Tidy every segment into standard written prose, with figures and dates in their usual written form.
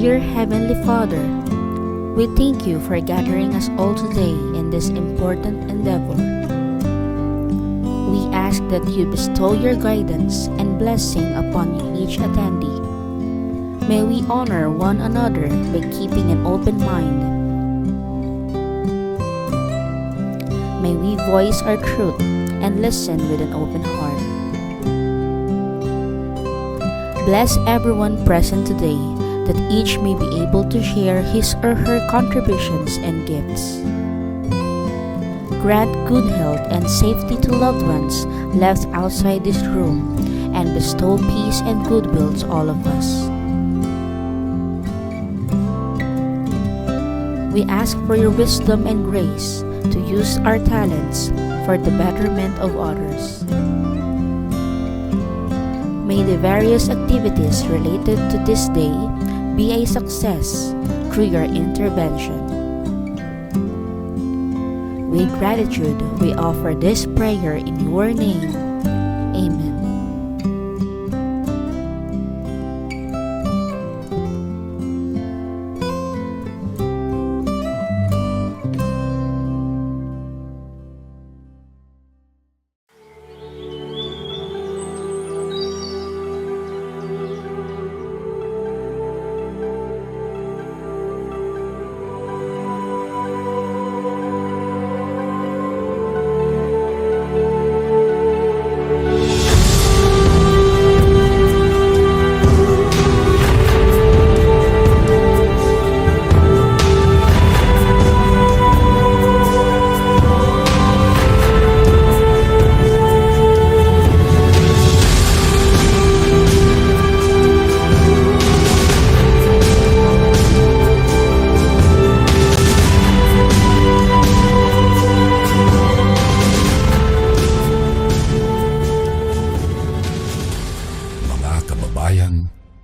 Dear Heavenly Father, we thank you for gathering us all today in this important endeavor. We ask that you bestow your guidance and blessing upon each attendee. May we honor one another by keeping an open mind. May we voice our truth and listen with an open heart. Bless everyone present today, that each may be able to share his or her contributions and gifts. Grant good health and safety to loved ones left outside this room, and bestow peace and goodwill to all of us. We ask for your wisdom and grace to use our talents for the betterment of others. May the various activities related to this day be a success through your intervention. With gratitude, we offer this prayer in your name. Amen.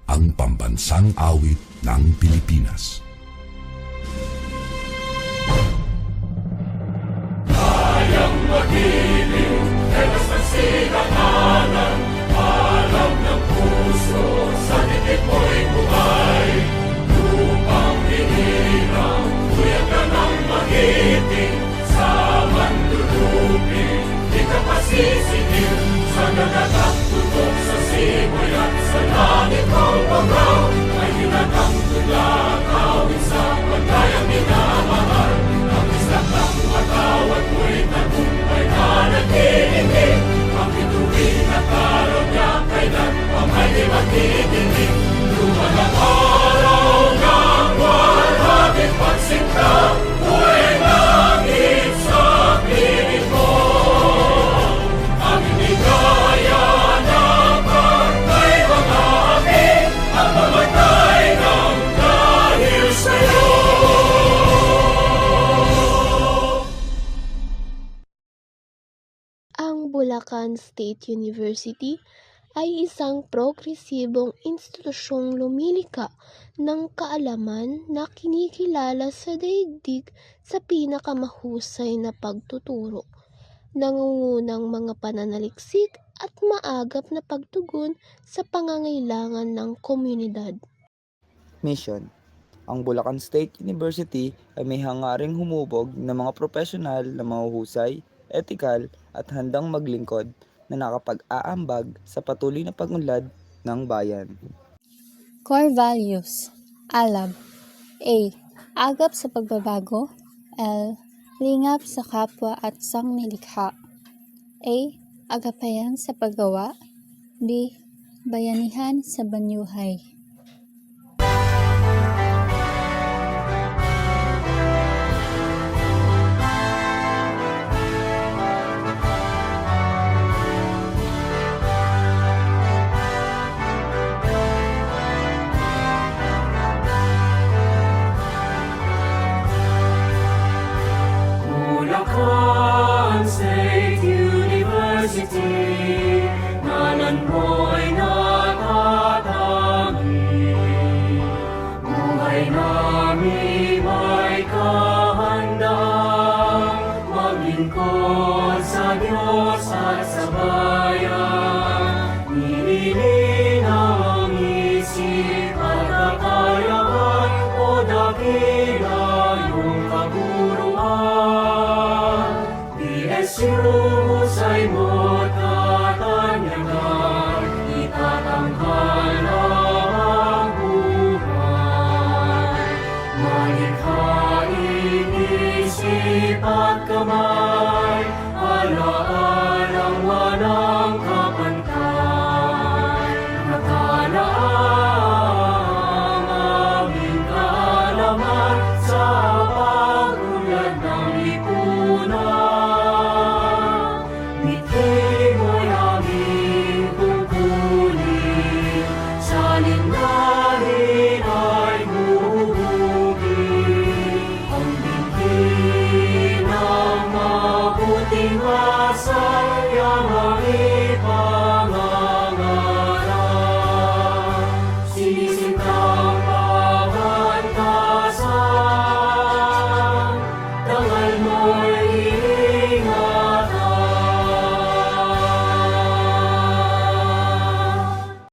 Ang pambansang awit ng Pilipinas. Kayang magiliw, telas ng sinakanan, alam ng puso, sa dikit mo'y buhay. Lupang hinirang, kuya ka ng magiting, sa mandulupin, di ka pasisingil, sa nagatak tutok sa simoy at sa langit mong pagaw, ay hinatang tula, kawin sa pagkayang minamahal. Ang isla ng matawad mo'y tagumpay na nagtitingin, ang bituin at araw niya kailan pa may di magtitingin. Lumalang araw ng walhaging pagsinta, buhay langit sa piling mo. Ang inigaya na pagkay mga aking, ang mamatay ng dahil sa'yo. Ang Bulacan State University ay isang progresibong institusyong lumilika ng kaalaman na kinikilala sa daigdig sa pinakamahusay na pagtuturo, nangungunang mga pananaliksik at maagap na pagtugon sa pangangailangan ng komunidad. Mission. Ang Bulacan State University ay may hangaring humubog ng mga profesional na mahuhusay, etikal at handang maglingkod na nakapag-aambag sa patuloy na pag-unlad ng bayan. Core Values. ALAB. A. Agap sa pagbabago. L. Lingap sa kapwa at sangnilikha. A. Agapayan sa paggawa. B. Bayanihan sa banyuhay. Bulacan State University, ngalan mo ay natatangi. Buhay namin may kahandang maglingkod sa Diyos at sa bayan. Nililin ang isip at kakayahan husay mo't katanyagan, itatanghal ang buhay. Malikhaing isip at kamay, alaalang walang kapantay. Nakalaan ang aming kaalaman sa pag-unlad ng lipunan. Bigyan